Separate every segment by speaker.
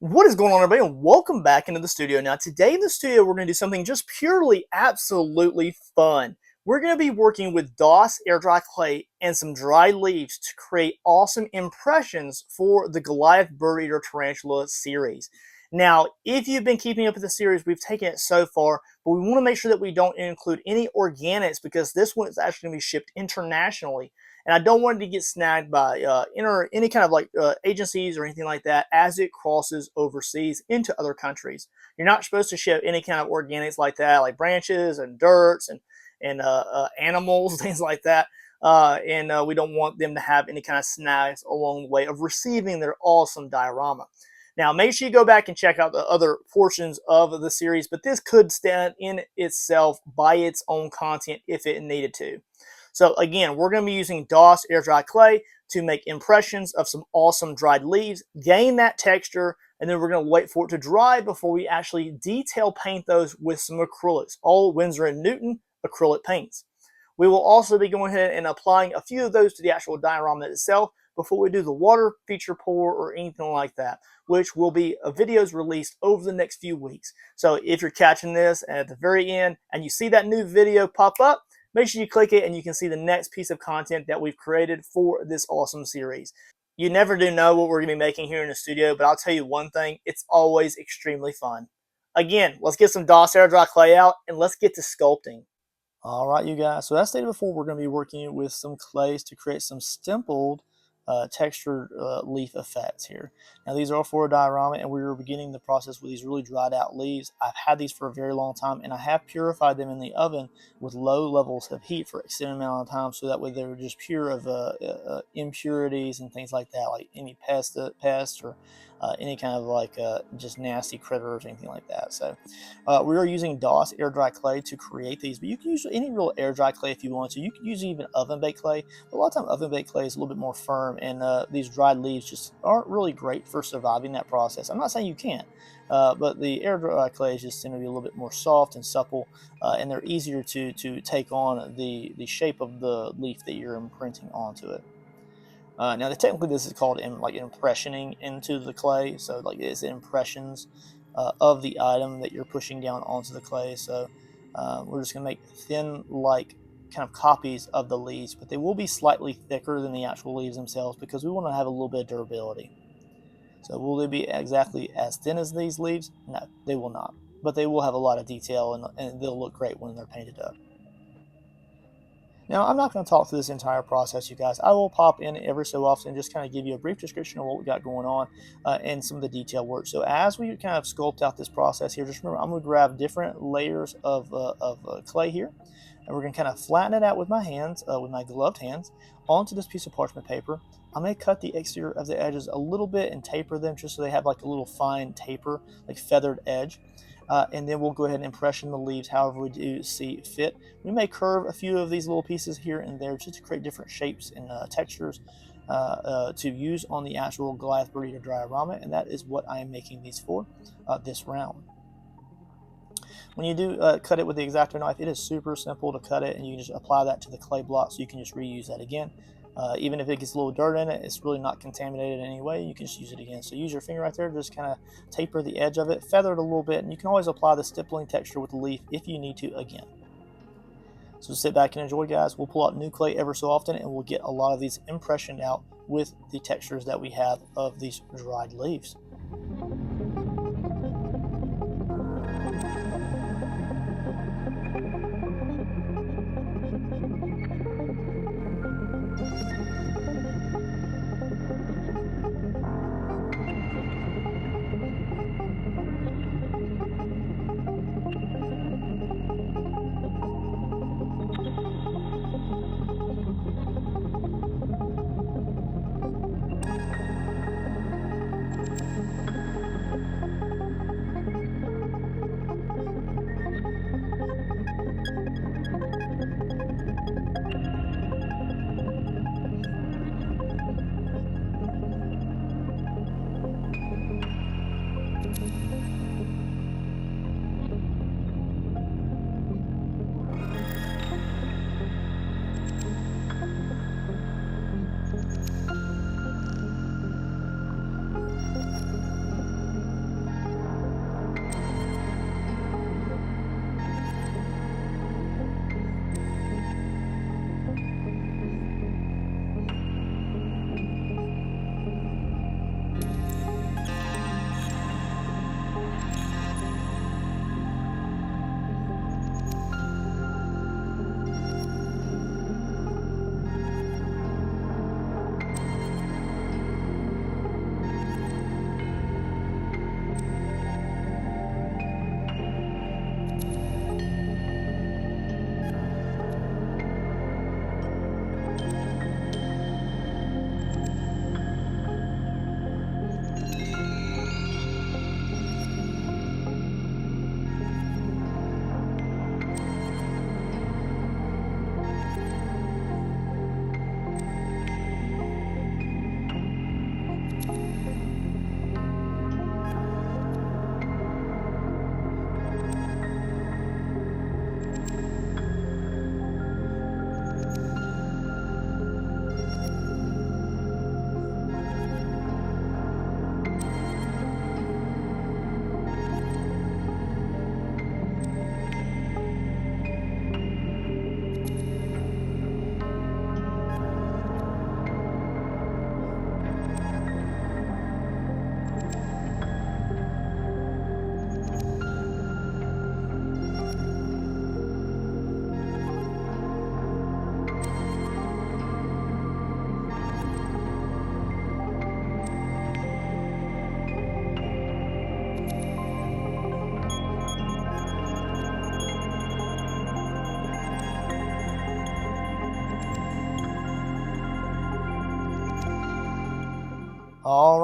Speaker 1: What is going on, everybody, and welcome back into the studio. Now, today in the studio, we're going to do something just purely, absolutely fun. We're going to be working with DOS air dry clay and some dry leaves to create awesome impressions for the Goliath Birdeater Tarantula series. Now, if you've been keeping up with the series, we've taken it so far, but we want to make sure that we don't include any organics because this one is actually going to be shipped internationally. And I don't want it to get snagged by any kind of agencies or anything like that as it crosses overseas into other countries. You're not supposed to ship any kind of organics like that, like branches and dirts and animals, things like that. And we don't want them to have any kind of snags along the way of receiving their awesome diorama. Now, make sure you go back and check out the other portions of the series, but this could stand in itself by its own content if it needed to. So again, we're going to be using DOS air dry clay to make impressions of some awesome dried leaves, gain that texture, and then we're going to wait for it to dry before we actually detail paint those with some acrylics, all Winsor & Newton acrylic paints. We will also be going ahead and applying a few of those to the actual diorama itself before we do the water feature pour or anything like that, which will be videos released over the next few weeks. So if you're catching this and at the very end and you see that new video pop up, make sure you click it and you can see the next piece of content that we've created for this awesome series. You never do know what we're going to be making here in the studio, but I'll tell you one thing, it's always extremely fun. Again, let's get some DOS air dry clay out and let's get to sculpting. All right, you guys, so as stated before, we're going to be working with some clays to create some stippled textured leaf effects here. Now these are all for a diorama, and we are beginning the process with these really dried out leaves. I've had these for a very long time, and I have purified them in the oven with low levels of heat for an extended amount of time, so that way they're just pure of impurities and things like that, like any pest or any kind of just nasty critters or anything like that. So we are using DOS air dry clay to create these, but you can use any real air dry clay if you want to. You can use even oven baked clay, but a lot of times oven baked clay is a little bit more firm, and these dried leaves just aren't really great for surviving that process. I'm not saying you can't, but the air dry clays just tend to be a little bit more soft and supple, and they're easier to take on the shape of the leaf that you're imprinting onto it. Now, technically, this is called impressioning into the clay. So, it's impressions of the item that you're pushing down onto the clay. So, we're just going to make thin, kind of copies of the leaves, but they will be slightly thicker than the actual leaves themselves because we want to have a little bit of durability. So, will they be exactly as thin as these leaves? No, they will not. But they will have a lot of detail, and they'll look great when they're painted up. Now, I'm not going to talk through this entire process, you guys. I will pop in every so often and just kind of give you a brief description of what we got going on and some of the detail work. So as we kind of sculpt out this process here, just remember I'm going to grab different layers of clay here, and we're going to kind of flatten it out with my hands, with my gloved hands, onto this piece of parchment paper. I'm going to cut the exterior of the edges a little bit and taper them just so they have like a little fine taper, like feathered edge. And then we'll go ahead and impression the leaves however we do see fit. We may curve a few of these little pieces here and there just to create different shapes and textures to use on the actual Goliath Birdeater diorama, and that is what I am making these for this round. When you do cut it with the X-Acto knife, it is super simple to cut it, and you can just apply that to the clay block so you can just reuse that again. Even if it gets a little dirt in it, it's really not contaminated in any way. You can just use it again. So use your finger right there, just kind of taper the edge of it, feather it a little bit, and you can always apply the stippling texture with the leaf if you need to again. So sit back and enjoy, guys. We'll pull out new clay ever so often, and we'll get a lot of these impressioned out with the textures that we have of these dried leaves.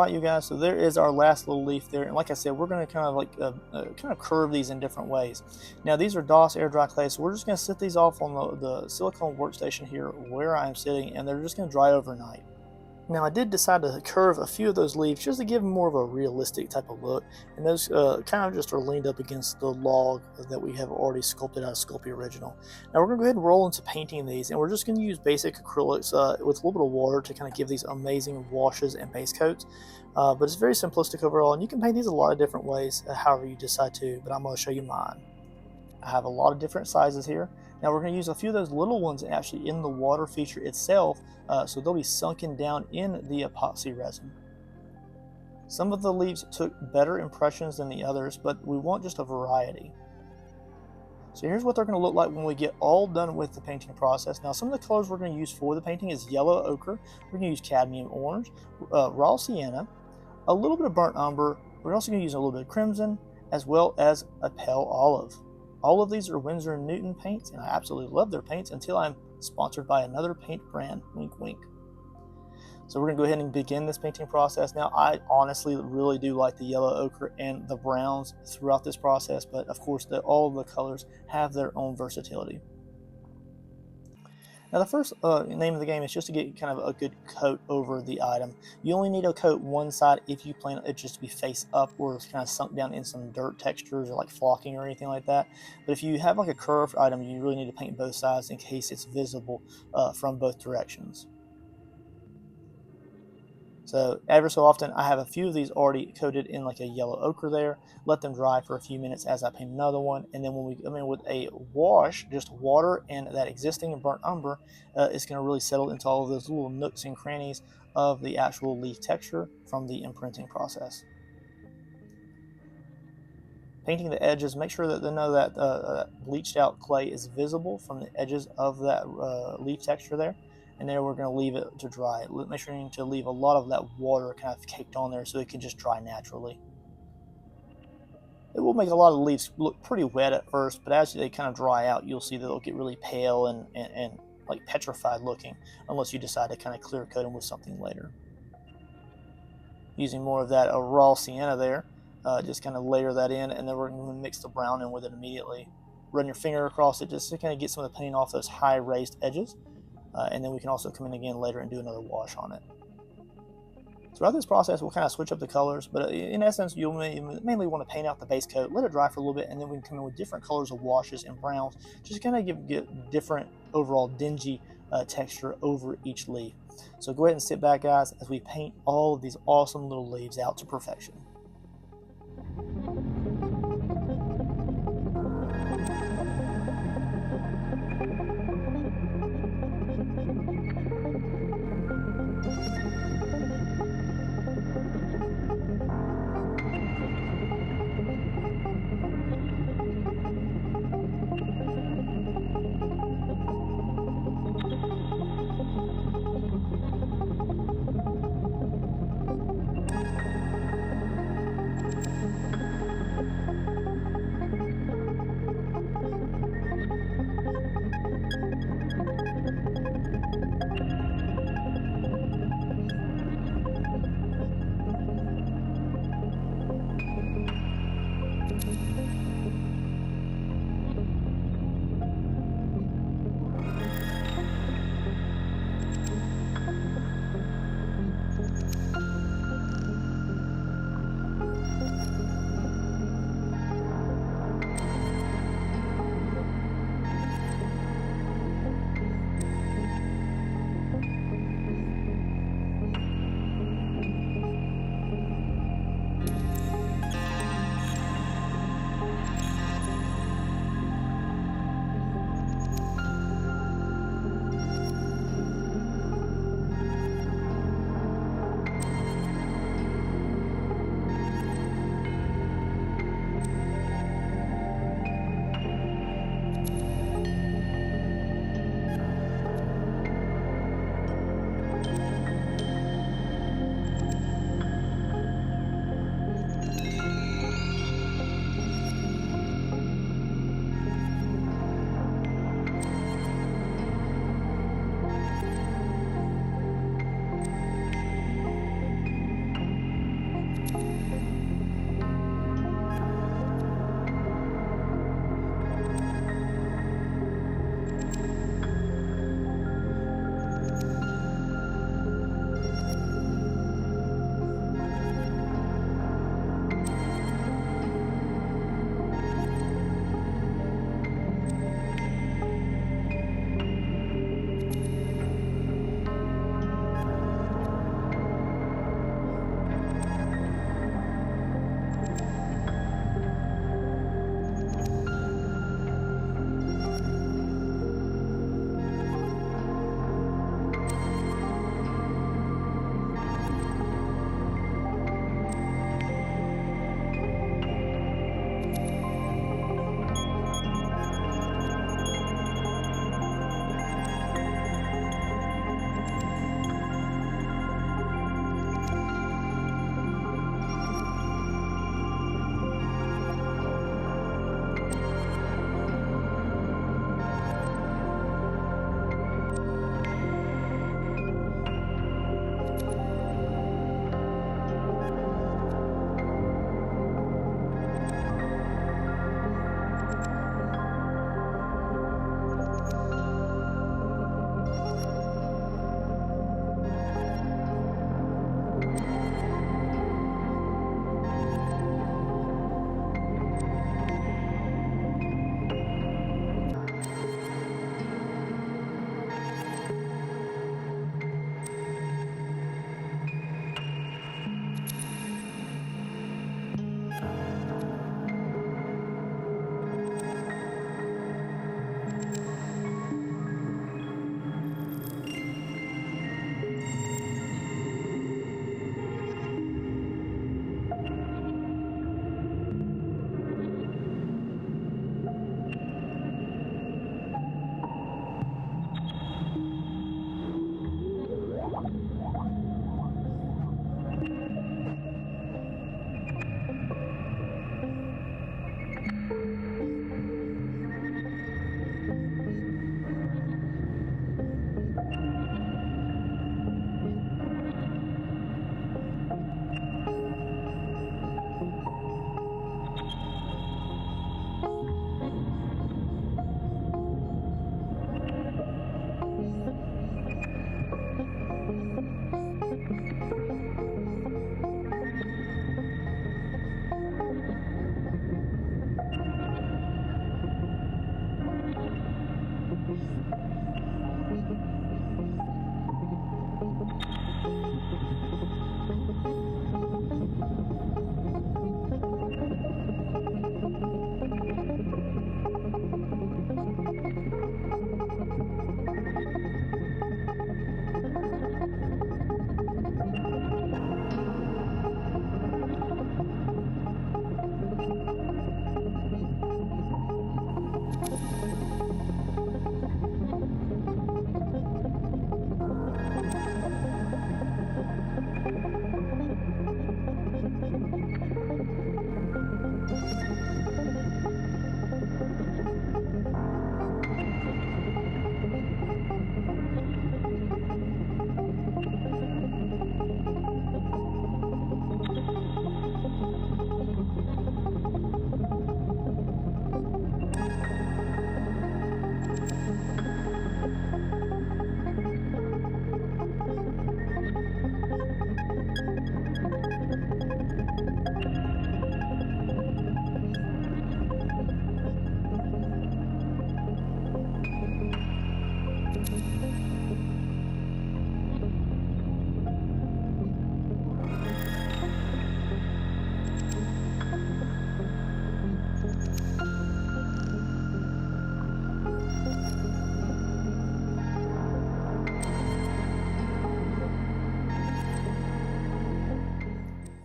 Speaker 1: Alright, you guys, so there is our last little leaf there, and like I said, we're going to kind of like kind of curve these in different ways. Now these are DOS air dry clay, so we're just going to sit these off on the silicone workstation here where I am sitting, and they're just going to dry overnight. Now I did decide to curve a few of those leaves just to give them more of a realistic type of look, and those kind of just are leaned up against the log that we have already sculpted out of Sculpt Original. Now we're going to go ahead and roll into painting these, and we're just going to use basic acrylics with a little bit of water to kind of give these amazing washes and base coats. But it's very simplistic overall, and you can paint these a lot of different ways, however you decide to, but I'm going to show you mine. I have a lot of different sizes here. Now we're going to use a few of those little ones actually in the water feature itself, so they'll be sunken down in the epoxy resin. Some of the leaves took better impressions than the others, but we want just a variety. So here's what they're going to look like when we get all done with the painting process. Now some of the colors we're going to use for the painting is yellow ochre, we're going to use cadmium orange, raw sienna, a little bit of burnt umber, we're also going to use a little bit of crimson, as well as a pale olive. All of these are Winsor & Newton paints, and I absolutely love their paints until I'm sponsored by another paint brand, wink wink. So we're going to go ahead and begin this painting process. Now I honestly really do like the yellow ochre and the browns throughout this process, but of course all of the colors have their own versatility. Now the first name of the game is just to get kind of a good coat over the item. You only need to coat one side if you plan it just to be face up or kind of sunk down in some dirt textures or like flocking or anything like that. But if you have like a curved item, you really need to paint both sides in case it's visible from both directions. So ever so often I have a few of these already coated in like a yellow ochre there. Let them dry for a few minutes as I paint another one, and then when we come in with a wash, just water and that existing burnt umber, it's going to really settle into all of those little nooks and crannies of the actual leaf texture from the imprinting process. Painting the edges, make sure that none of that bleached out clay is visible from the edges of that leaf texture there. And then we're going to leave it to dry. Make sure you need to leave a lot of that water kind of caked on there so it can just dry naturally. It will make a lot of the leaves look pretty wet at first, but as they kind of dry out, you'll see that they'll get really pale and like petrified looking, unless you decide to kind of clear coat them with something later. Using more of that raw sienna there, just kind of layer that in, and then we're going to mix the brown in with it immediately. Run your finger across it just to kind of get some of the paint off those high raised edges. And then we can also come in again later and do another wash on it. Throughout this process, we'll kind of switch up the colors, but in essence, you'll mainly want to paint out the base coat, let it dry for a little bit, and then we can come in with different colors of washes and browns, just kind of give different overall dingy texture over each leaf. So go ahead and sit back, guys, as we paint all of these awesome little leaves out to perfection.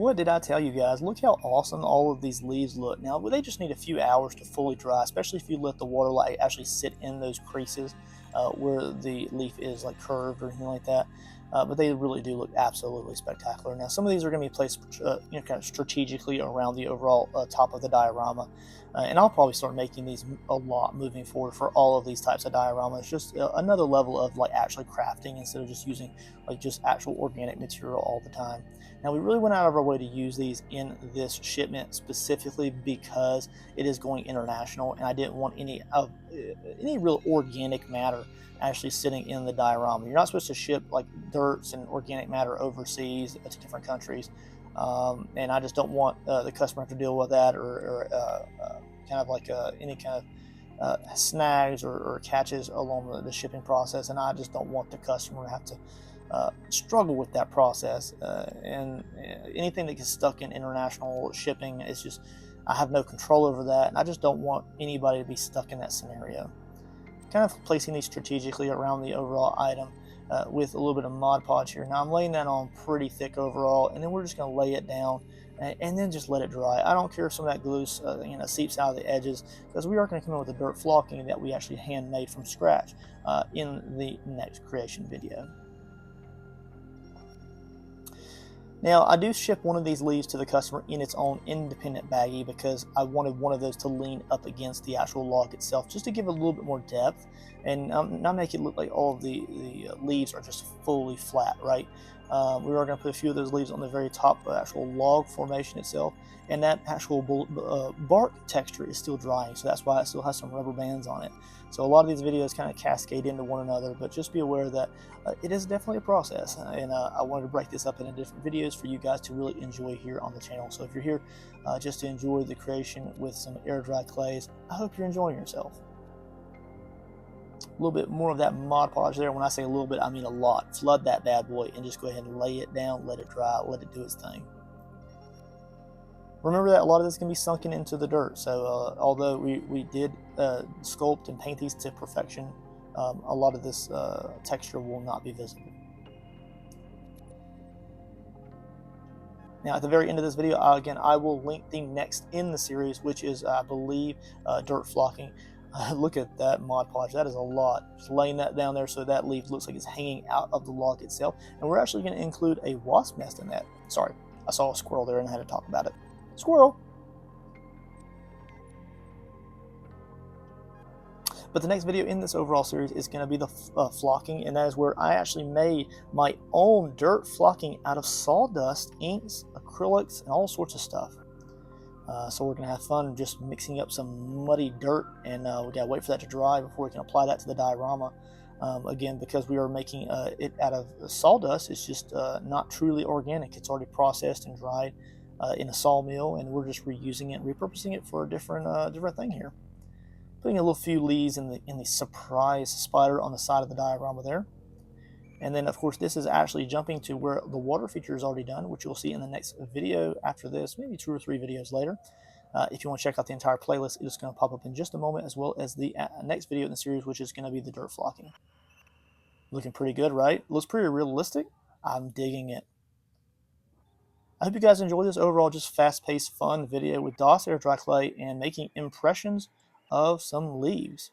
Speaker 1: What did I tell you guys? Look how awesome all of these leaves look. Now, they just need a few hours to fully dry, especially if you let the water light actually sit in those creases where the leaf is like curved or anything like that. But they really do look absolutely spectacular. Now, some of these are going to be placed, kind of strategically around the overall top of the diorama, and I'll probably start making these a lot moving forward for all of these types of dioramas. Just another level of like actually crafting instead of just using like just actual organic material all the time. Now, we really went out of our way to use these in this shipment specifically because it is going international, and I didn't want any real organic matter actually sitting in the diorama. You're not supposed to ship like dirts and organic matter overseas to different countries, and I just don't want the customer to deal with that or kind of like any kind of snags or catches along the shipping process, and I just don't want the customer to have to struggle with that process. And anything that gets stuck in international shipping is just, I have no control over that, and I just don't want anybody to be stuck in that scenario. Kind of placing these strategically around the overall item with a little bit of Mod Podge here. Now I'm laying that on pretty thick overall, and then we're just going to lay it down and then just let it dry. I don't care if some of that glue seeps out of the edges, because we are going to come in with a dirt flocking that we actually handmade from scratch in the next creation video. Now, I do ship one of these leaves to the customer in its own independent baggie because I wanted one of those to lean up against the actual log itself, just to give it a little bit more depth and not make it look like all of the leaves are just fully flat, right? We are going to put a few of those leaves on the very top of the actual log formation itself, and that actual bark texture is still drying, so that's why it still has some rubber bands on it. So a lot of these videos kind of cascade into one another, but just be aware that it is definitely a process, and I wanted to break this up into different videos for you guys to really enjoy here on the channel. So if you're here just to enjoy the creation with some air dry clays, I hope you're enjoying yourself. A little bit more of that Mod Podge there. When I say a little bit, I mean a lot. Flood that bad boy and just go ahead and lay it down, let it dry, let it do its thing. Remember that a lot of this can be sunken into the dirt, so although we did sculpt and paint these to perfection, a lot of this texture will not be visible. Now, at the very end of this video, again, I will link the next in the series, which is, I believe, dirt flocking. Look at that Mod Podge. That is a lot. Just laying that down there so that leaf looks like it's hanging out of the log itself. And we're actually going to include a wasp nest in that. Sorry, I saw a squirrel there and I had to talk about it. Squirrel! But the next video in this overall series is going to be the flocking, and that is where I actually made my own dirt flocking out of sawdust, inks, acrylics, and all sorts of stuff. So we're going to have fun just mixing up some muddy dirt, and we got to wait for that to dry before we can apply that to the diorama. Again, because we are making it out of sawdust, it's just not truly organic. It's already processed and dried in a sawmill, and we're just reusing it, repurposing it for a different thing here. Putting a little few leaves in the surprise spider on the side of the diorama there. And then, of course, this is actually jumping to where the water feature is already done, which you'll see in the next video after this, maybe 2 or 3 videos later. If you want to check out the entire playlist, it's going to pop up in just a moment, as well as the next video in the series, which is going to be the dirt flocking. Looking pretty good, right? Looks pretty realistic. I'm digging it. I hope you guys enjoyed this overall just fast-paced, fun video with DOS air dry clay and making impressions of some leaves.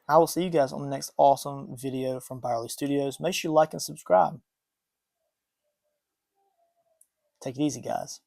Speaker 1: I will see you guys on the next awesome video from Birdeater Studios. Make sure you like and subscribe. Take it easy, guys.